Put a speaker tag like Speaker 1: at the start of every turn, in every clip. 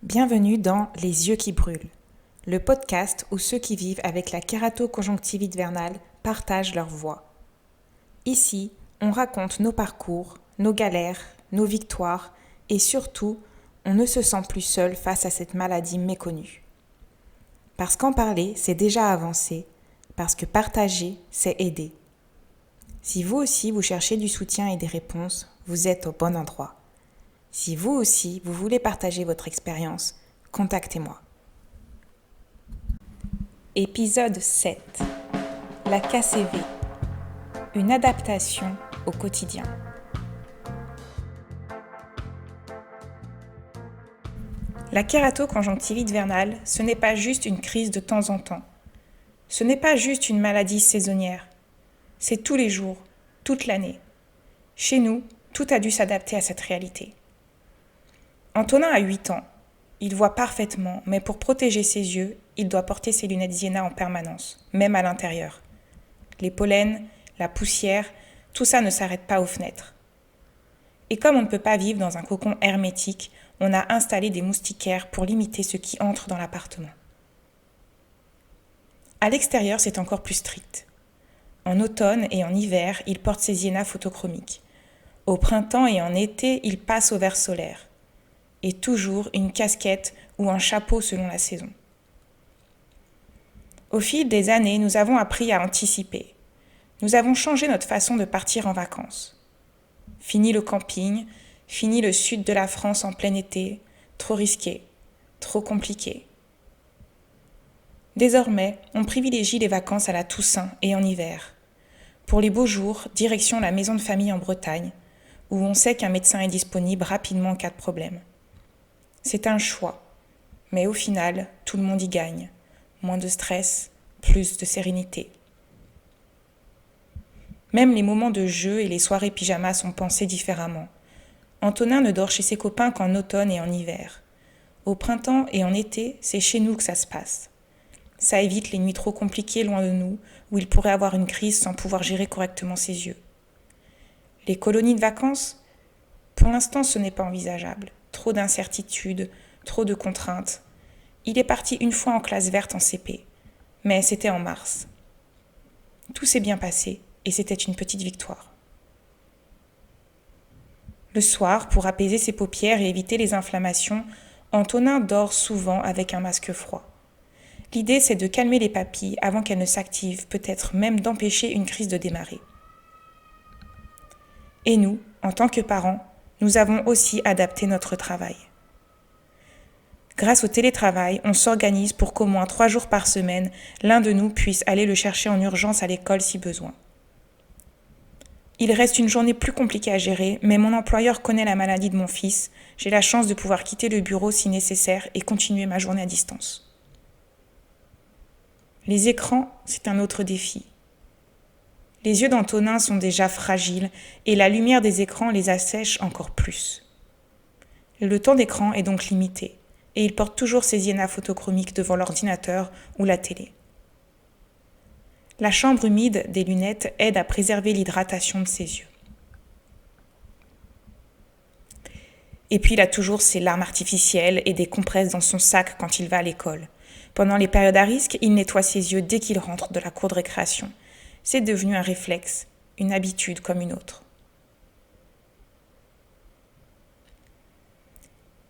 Speaker 1: Bienvenue dans Les yeux qui brûlent, le podcast où ceux qui vivent avec la kératoconjonctivite vernale partagent leur voix. Ici, on raconte nos parcours, nos galères, nos victoires et surtout, on ne se sent plus seul face à cette maladie méconnue. Parce qu'en parler, c'est déjà avancer, parce que partager, c'est aider. Si vous aussi, vous cherchez du soutien et des réponses, vous êtes au bon endroit. Si vous aussi, vous voulez partager votre expérience, contactez-moi. Épisode 7. La KCV. Une adaptation au quotidien. La kératoconjonctivite vernale, ce n'est pas juste une crise de temps en temps. Ce n'est pas juste une maladie saisonnière. C'est tous les jours, toute l'année. Chez nous, tout a dû s'adapter à cette réalité. Antonin a 8 ans. Il voit parfaitement, mais pour protéger ses yeux, il doit porter ses lunettes Sienna en permanence, même à l'intérieur. Les pollens, la poussière, tout ça ne s'arrête pas aux fenêtres. Et comme on ne peut pas vivre dans un cocon hermétique, on a installé des moustiquaires pour limiter ce qui entre dans l'appartement. À l'extérieur, c'est encore plus strict. En automne et en hiver, il porte ses Sienna photochromiques. Au printemps et en été, il passe au verre solaire. Et toujours une casquette ou un chapeau selon la saison. Au fil des années, nous avons appris à anticiper. Nous avons changé notre façon de partir en vacances. Fini le camping, fini le sud de la France en plein été, trop risqué, trop compliqué. Désormais, on privilégie les vacances à la Toussaint et en hiver. Pour les beaux jours, direction la maison de famille en Bretagne, où on sait qu'un médecin est disponible rapidement en cas de problème. C'est un choix, mais au final, tout le monde y gagne. Moins de stress, plus de sérénité. Même les moments de jeu et les soirées pyjama sont pensés différemment. Antonin ne dort chez ses copains qu'en automne et en hiver. Au printemps et en été, c'est chez nous que ça se passe. Ça évite les nuits trop compliquées loin de nous, où il pourrait avoir une crise sans pouvoir gérer correctement ses yeux. Les colonies de vacances, pour l'instant, ce n'est pas envisageable. Trop d'incertitudes, trop de contraintes. Il est parti une fois en classe verte en CP, mais c'était en mars. Tout s'est bien passé et c'était une petite victoire. Le soir, pour apaiser ses paupières et éviter les inflammations, Antonin dort souvent avec un masque froid. L'idée, c'est de calmer les papilles avant qu'elles ne s'activent, peut-être même d'empêcher une crise de démarrer. Et nous, en tant que parents, nous avons aussi adapté notre travail. Grâce au télétravail, on s'organise pour qu'au moins 3 jours par semaine, l'un de nous puisse aller le chercher en urgence à l'école si besoin. Il reste une journée plus compliquée à gérer, mais mon employeur connaît la maladie de mon fils. J'ai la chance de pouvoir quitter le bureau si nécessaire et continuer ma journée à distance. Les écrans, c'est un autre défi. Les yeux d'Antonin sont déjà fragiles et la lumière des écrans les assèche encore plus. Le temps d'écran est donc limité et il porte toujours ses Sienna photochromiques devant l'ordinateur ou la télé. La chambre humide des lunettes aide à préserver l'hydratation de ses yeux. Et puis il a toujours ses larmes artificielles et des compresses dans son sac quand il va à l'école. Pendant les périodes à risque, il nettoie ses yeux dès qu'il rentre de la cour de récréation. C'est devenu un réflexe, une habitude comme une autre.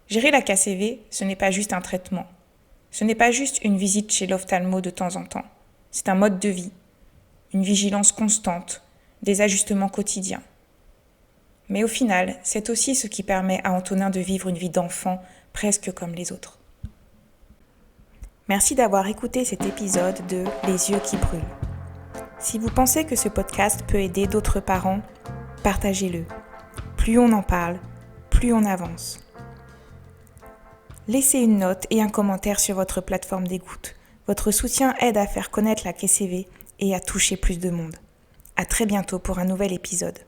Speaker 1: Gérer la KCV, ce n'est pas juste un traitement. Ce n'est pas juste une visite chez l'ophtalmo de temps en temps. C'est un mode de vie, une vigilance constante, des ajustements quotidiens. Mais au final, c'est aussi ce qui permet à Antonin de vivre une vie d'enfant presque comme les autres. Merci d'avoir écouté cet épisode de Les yeux qui brûlent. Si vous pensez que ce podcast peut aider d'autres parents, partagez-le. Plus on en parle, plus on avance. Laissez une note et un commentaire sur votre plateforme d'écoute. Votre soutien aide à faire connaître la KCV et à toucher plus de monde. À très bientôt pour un nouvel épisode.